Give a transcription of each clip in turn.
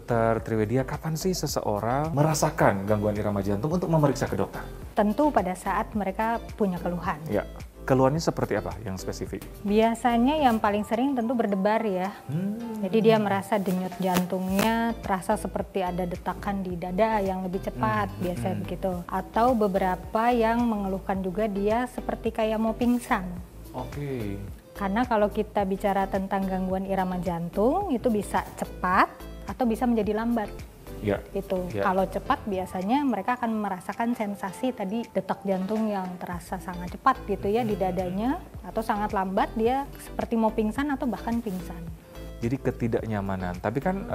Dokter Triwedia, kapan sih seseorang merasakan gangguan irama jantung untuk memeriksa ke dokter? Tentu pada saat mereka punya keluhan. Ya, keluhannya seperti apa yang spesifik? Biasanya yang paling sering tentu berdebar ya. Jadi dia merasa denyut jantungnya terasa seperti ada detakan di dada yang lebih cepat, biasanya begitu. Atau beberapa yang mengeluhkan juga dia seperti kayak mau pingsan. Oke. Karena kalau kita bicara tentang gangguan irama jantung itu bisa cepat atau bisa menjadi lambat. Ya. Gitu. Ya. Kalau cepat biasanya mereka akan merasakan sensasi tadi detak jantung yang terasa sangat cepat gitu ya di dadanya, atau sangat lambat dia seperti mau pingsan atau bahkan pingsan. Jadi ketidaknyamanan. Tapi kan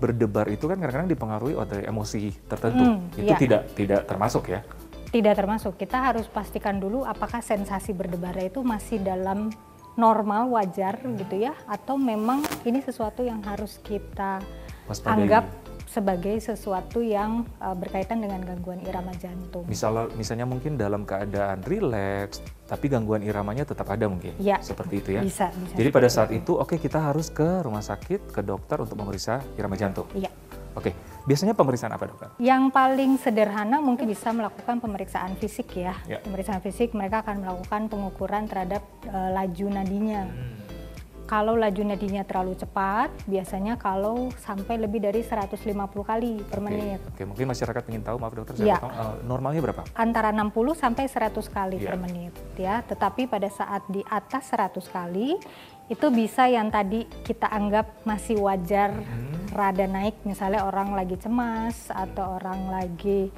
berdebar itu kan kadang-kadang dipengaruhi oleh emosi tertentu. Itu iya. tidak termasuk ya? Tidak termasuk. Kita harus pastikan dulu apakah sensasi berdebarnya itu masih dalam normal, wajar gitu ya, atau memang ini sesuatu yang harus kita anggap sebagai sesuatu yang berkaitan dengan gangguan irama jantung. Misalnya mungkin dalam keadaan rileks, tapi gangguan iramanya tetap ada mungkin, ya, seperti itu ya? Bisa. Jadi pada saat itu, oke, kita harus ke rumah sakit, ke dokter untuk memeriksa irama jantung? Iya. Oke, biasanya pemeriksaan apa dokter? Yang paling sederhana mungkin bisa melakukan pemeriksaan fisik ya. Pemeriksaan fisik mereka akan melakukan pengukuran terhadap laju nadinya. Kalau laju nadinya terlalu cepat, biasanya kalau sampai lebih dari 150 kali per menit. Oke, mungkin masyarakat ingin tahu, maaf dokter, saya potong, normalnya berapa? Antara 60 sampai 100 kali per menit ya. Tetapi pada saat di atas 100 kali, itu bisa yang tadi kita anggap masih wajar, rada naik, misalnya orang lagi cemas atau orang lagi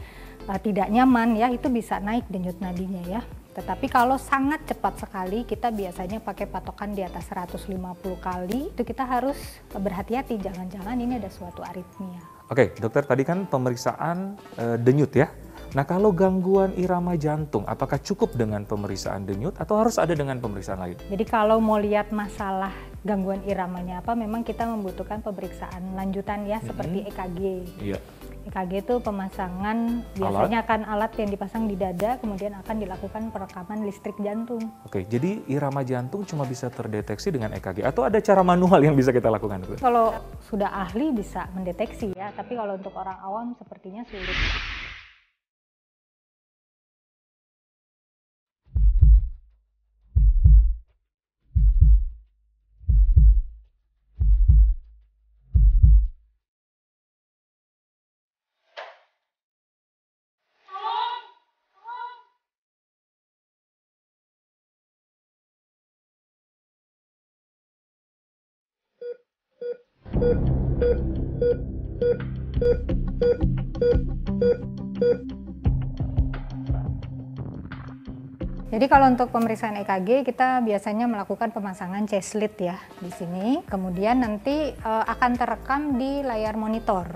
tidak nyaman ya, itu bisa naik denyut nadinya ya. Tetapi kalau sangat cepat sekali, kita biasanya pakai patokan di atas 150 kali, itu kita harus berhati-hati, jangan-jangan ini ada suatu aritmia. Oke, dokter, tadi kan pemeriksaan denyut ya. Nah, kalau gangguan irama jantung, apakah cukup dengan pemeriksaan denyut atau harus ada dengan pemeriksaan lain? Jadi kalau mau lihat masalah gangguan iramanya apa, memang kita membutuhkan pemeriksaan lanjutan ya, seperti EKG. Iya. EKG itu pemasangan, biasanya akan alat yang dipasang di dada, kemudian akan dilakukan perekaman listrik jantung. Oke, jadi irama jantung cuma bisa terdeteksi dengan EKG atau ada cara manual yang bisa kita lakukan? Kalau sudah ahli bisa mendeteksi ya, tapi kalau untuk orang awam sepertinya sulit. Jadi kalau untuk pemeriksaan EKG kita biasanya melakukan pemasangan chest lead ya di sini, kemudian nanti akan terekam di layar monitor.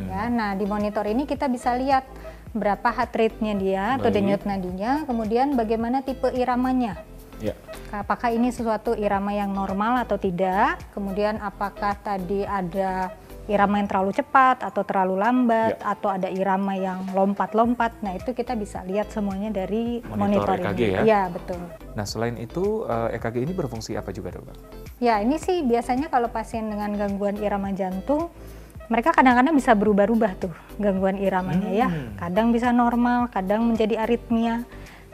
Ya, nah di monitor ini kita bisa lihat berapa heart rate-nya dia atau denyut nadinya, kemudian bagaimana tipe iramanya. Ya. Apakah ini sesuatu irama yang normal atau tidak, kemudian apakah tadi ada irama yang terlalu cepat atau terlalu lambat, atau ada irama yang lompat-lompat. Nah itu kita bisa lihat semuanya dari monitor EKG ini. Ya? Iya, betul. Nah selain itu EKG ini berfungsi apa juga dokter? Ya ini sih biasanya kalau pasien dengan gangguan irama jantung, mereka kadang-kadang bisa berubah-ubah tuh gangguan iramanya ya. Kadang bisa normal, kadang menjadi aritmia.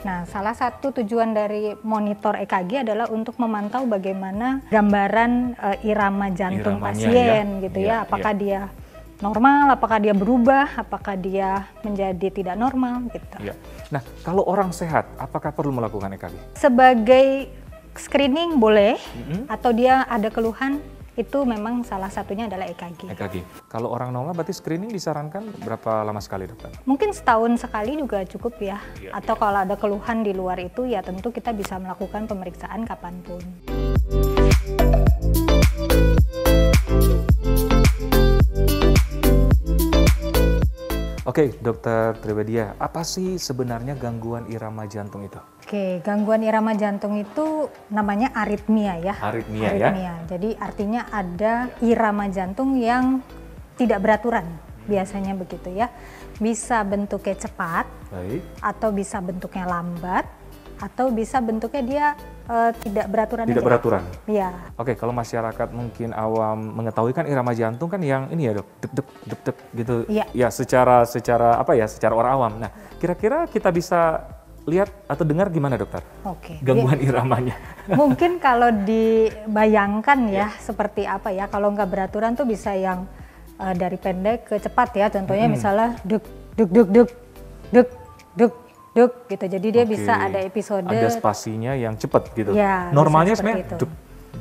Nah, salah satu tujuan dari monitor EKG adalah untuk memantau bagaimana gambaran irama jantung pasien gitu ya. Apakah dia normal, apakah dia berubah, apakah dia menjadi tidak normal gitu. Ya. Nah, kalau orang sehat, apakah perlu melakukan EKG? Sebagai screening boleh, atau dia ada keluhan, itu memang salah satunya adalah EKG. EKG. Kalau orang normal berarti screening disarankan berapa lama sekali dokter? Mungkin setahun sekali juga cukup ya. Atau kalau ada keluhan di luar itu ya tentu kita bisa melakukan pemeriksaan kapanpun. Oke, Dokter Triwedia, apa sih sebenarnya gangguan irama jantung itu? Oke, gangguan irama jantung itu namanya aritmia ya. Aritmia ya? Jadi artinya ada irama jantung yang tidak beraturan, biasanya begitu ya. Bisa bentuknya cepat, atau bisa bentuknya lambat, atau bisa bentuknya dia tidak beraturan Tidak aja. beraturan. Iya. Oke, kalau masyarakat mungkin awam mengetahui kan irama jantung kan yang ini ya dok, dep dep dep dep gitu. Iya. Ya secara apa ya, secara orang awam. Nah, kira-kira kita bisa lihat atau dengar gimana dokter? Oke. Gangguan iramanya. Mungkin kalau dibayangkan ya seperti apa ya, kalau nggak beraturan tuh bisa yang dari pendek ke cepat ya. Contohnya misalnya duk duk duk duk duk duk duk gitu. Jadi dia bisa ada episode. Ada spasinya yang cepat gitu. Ya, normalnya bisa sebenarnya seperti itu. duk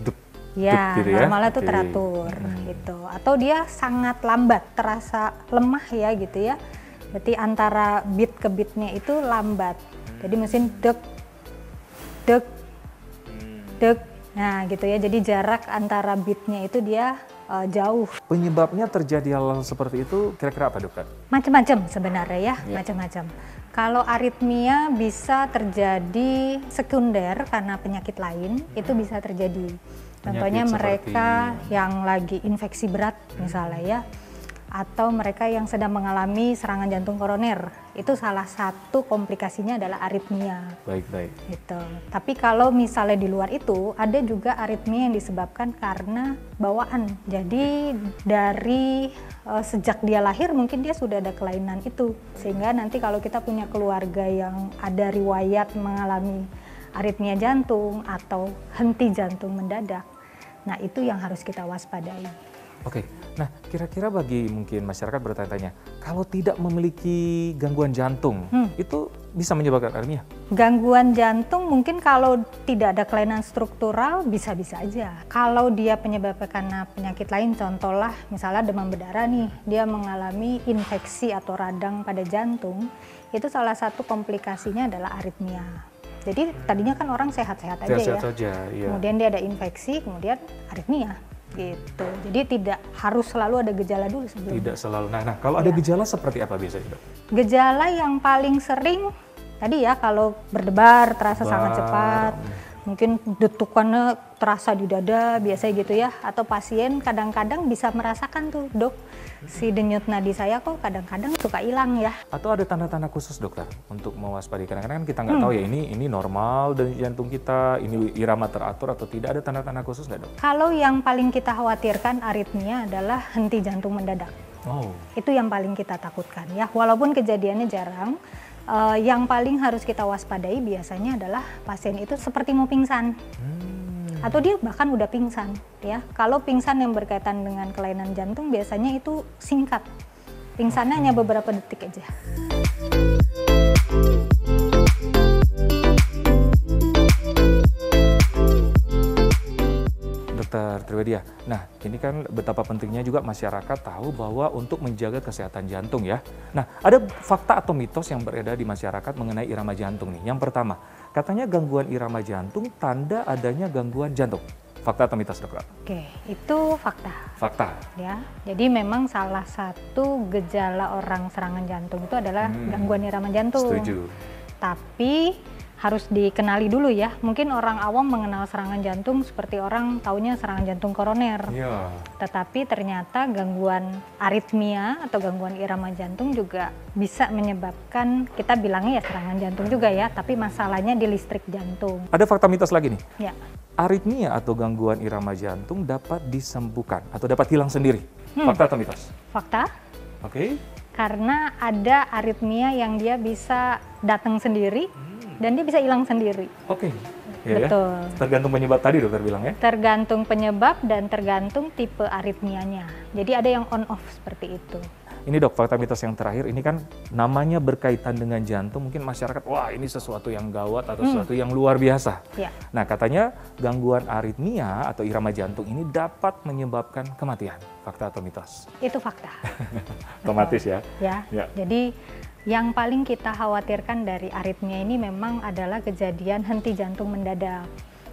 duk Ya, duk gitu ya. normalnya tuh Oke. teratur gitu. Atau dia sangat lambat, terasa lemah ya gitu ya. Berarti antara beat ke beatnya itu lambat. Jadi mesin dek, dek, dek. Nah gitu ya. Jadi jarak antara beatnya itu dia jauh. Penyebabnya terjadi hal seperti itu kira-kira apa dokter? Macam-macam sebenarnya ya, Ya. macam-macam. Kalau aritmia bisa terjadi sekunder karena penyakit lain, itu bisa terjadi. Contohnya Penyakit mereka seperti- yang lagi infeksi berat misalnya ya, atau mereka yang sedang mengalami serangan jantung koroner, itu salah satu komplikasinya adalah aritmia. Baik. Gitu. Tapi kalau misalnya di luar itu, ada juga aritmia yang disebabkan karena bawaan. Jadi dari sejak dia lahir mungkin dia sudah ada kelainan itu. Sehingga nanti kalau kita punya keluarga yang ada riwayat mengalami aritmia jantung atau henti jantung mendadak, nah itu yang harus kita waspadai. Oke, nah kira-kira bagi mungkin masyarakat bertanya-tanya, kalau tidak memiliki gangguan jantung, itu bisa menyebabkan aritmia? Gangguan jantung mungkin kalau tidak ada kelainan struktural bisa-bisa aja. Kalau dia penyebabnya karena penyakit lain, contohlah misalnya demam berdarah nih, dia mengalami infeksi atau radang pada jantung, itu salah satu komplikasinya adalah aritmia. Jadi tadinya kan orang sehat-sehat aja Sehat-sehat ya. saja, iya. Kemudian dia ada infeksi, kemudian aritmia gitu. Jadi tidak harus selalu ada gejala dulu sebelumnya. Tidak selalu. Nah, kalau ada gejala seperti apa biasanya dok? Gejala yang paling sering tadi ya, kalau berdebar terasa sangat Berdebar, cepat, mungkin detukannya terasa di dada biasanya gitu ya, atau pasien kadang-kadang bisa merasakan tuh, dok, si denyut nadi saya kok kadang-kadang suka hilang ya. Atau ada tanda-tanda khusus dokter untuk mewaspadai? Kadang-kadang kan kita nggak tahu ya ini normal denyut jantung kita, ini irama teratur atau tidak, ada tanda-tanda khusus nggak dok? Kalau yang paling kita khawatirkan aritmia adalah henti jantung mendadak. Oh, Itu yang paling kita takutkan ya, walaupun kejadiannya jarang. Yang paling harus kita waspadai biasanya adalah pasien itu seperti mau pingsan. Atau dia bahkan udah pingsan ya. Kalau pingsan yang berkaitan dengan kelainan jantung biasanya itu singkat. Pingsannya hanya beberapa detik aja. Dokter Triwedia. Nah, ini kan betapa pentingnya juga masyarakat tahu bahwa untuk menjaga kesehatan jantung ya. Nah, ada fakta atau mitos yang beredar di masyarakat mengenai irama jantung nih. Yang pertama, katanya gangguan irama jantung tanda adanya gangguan jantung. Fakta atau mitos, dokter? Oke, itu fakta Fakta. ya. Jadi memang salah satu gejala orang serangan jantung itu adalah gangguan irama jantung. Setuju. Tapi harus dikenali dulu ya. Mungkin orang awam mengenal serangan jantung seperti orang taunya serangan jantung koroner. Iya. Tetapi ternyata gangguan aritmia atau gangguan irama jantung juga bisa menyebabkan, kita bilangnya ya serangan jantung juga ya, tapi masalahnya di listrik jantung. Ada fakta mitos lagi nih. Ya, Aritmia atau gangguan irama jantung dapat disembuhkan atau dapat hilang sendiri. Fakta atau mitos? fakta. Oke. Karena ada aritmia yang dia bisa datang sendiri dan dia bisa hilang sendiri. Oke. Ya, Betul. ya. Tergantung penyebab tadi dokter bilang ya. Tergantung penyebab dan tergantung tipe aritmianya. Jadi ada yang on off seperti itu. Ini dok, fakta mitos yang terakhir, ini kan namanya berkaitan dengan jantung, mungkin masyarakat, wah ini sesuatu yang gawat atau sesuatu yang luar biasa. Ya. Nah katanya gangguan aritmia atau irama jantung ini dapat menyebabkan kematian. Fakta atau mitos? Itu fakta. Otomatis ya. Ya. Ya. Jadi yang paling kita khawatirkan dari aritmia ini memang adalah kejadian henti jantung mendadak.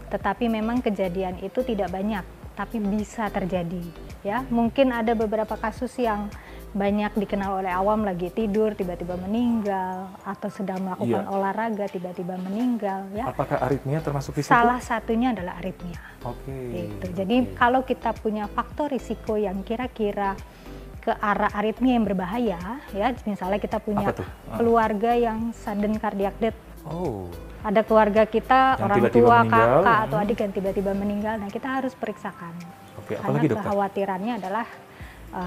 Tetapi memang kejadian itu tidak banyak, tapi bisa terjadi. Ya, mungkin ada beberapa kasus yang banyak dikenal oleh awam, lagi tidur tiba-tiba meninggal atau sedang melakukan olahraga tiba-tiba meninggal ya. Apakah aritmia termasuk risiko? Salah satunya adalah aritmia. Oke. Gitu. Jadi kalau kita punya faktor risiko yang kira-kira ke arah aritmia yang berbahaya ya, misalnya kita punya Apa tuh? keluarga yang sudden cardiac death Oh. Ada keluarga kita, Yang orang tiba-tiba tua, meninggal. kakak, atau adik yang tiba-tiba meninggal. Nah, kita harus periksakan. Oke, Karena apalagi dokter? kekhawatirannya adalah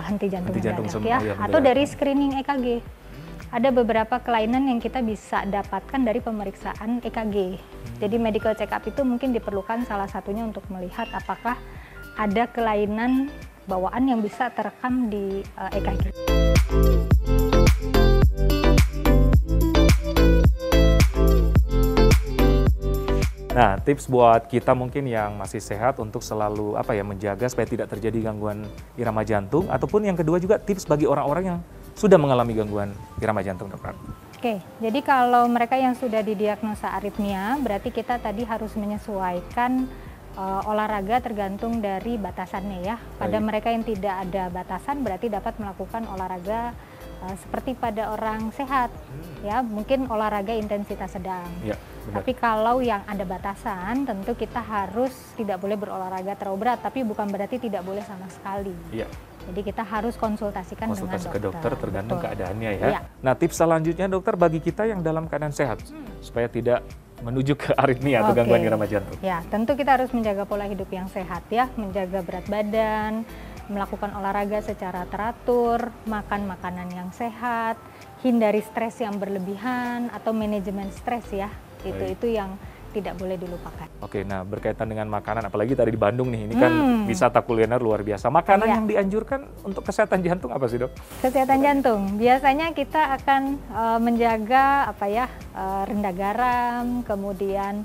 henti jantung Henti jantung mendadak semua, ya. ya, Atau mendadak. dari screening EKG. Ada beberapa kelainan yang kita bisa dapatkan dari pemeriksaan EKG. Jadi medical check up itu mungkin diperlukan salah satunya untuk melihat apakah ada kelainan bawaan yang bisa terekam di EKG. Nah, tips buat kita mungkin yang masih sehat untuk selalu menjaga supaya tidak terjadi gangguan irama jantung, ataupun yang kedua juga tips bagi orang-orang yang sudah mengalami gangguan irama jantung, dokter. Oke, jadi kalau mereka yang sudah didiagnosa aritmia, berarti kita tadi harus menyesuaikan olahraga tergantung dari batasannya ya. Pada Baik. mereka yang tidak ada batasan berarti dapat melakukan olahraga seperti pada orang sehat ya, mungkin olahraga intensitas sedang. Ya, benar. Tapi kalau yang ada batasan, tentu kita harus tidak boleh berolahraga terlalu berat, tapi bukan berarti tidak boleh sama sekali. Iya. Jadi kita harus konsultasikan Konsultasi dengan ke dokter tergantung Betul. keadaannya ya. Iya. Nah, tips selanjutnya dokter bagi kita yang dalam keadaan sehat supaya tidak menuju ke aritmia atau Oke. gangguan irama jantung. Ya, tentu kita harus menjaga pola hidup yang sehat ya, menjaga berat badan, melakukan olahraga secara teratur, makan makanan yang sehat, hindari stres yang berlebihan atau manajemen stres ya. Baik. Itu yang tidak boleh dilupakan. Oke, nah berkaitan dengan makanan, apalagi tadi di Bandung nih, ini kan wisata kuliner luar biasa. Makanan Iya. yang dianjurkan untuk kesehatan jantung apa sih, Dok? Kesehatan jantung, biasanya kita akan menjaga rendah garam, kemudian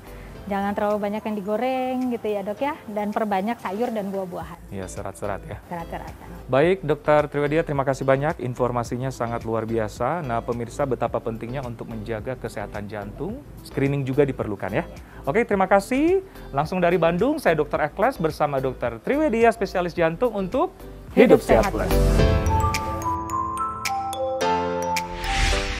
jangan terlalu banyak yang digoreng gitu ya dok ya, dan perbanyak sayur dan buah-buahan. Ya, serat-serat ya. Serat-seratan. Baik, Dokter Triwedia, terima kasih banyak. Informasinya sangat luar biasa. Nah, pemirsa betapa pentingnya untuk menjaga kesehatan jantung. Screening juga diperlukan ya. Oke, terima kasih. Langsung dari Bandung, saya Dr. Ekles bersama Dokter Triwedia, spesialis jantung untuk Hidup Sehat Plus.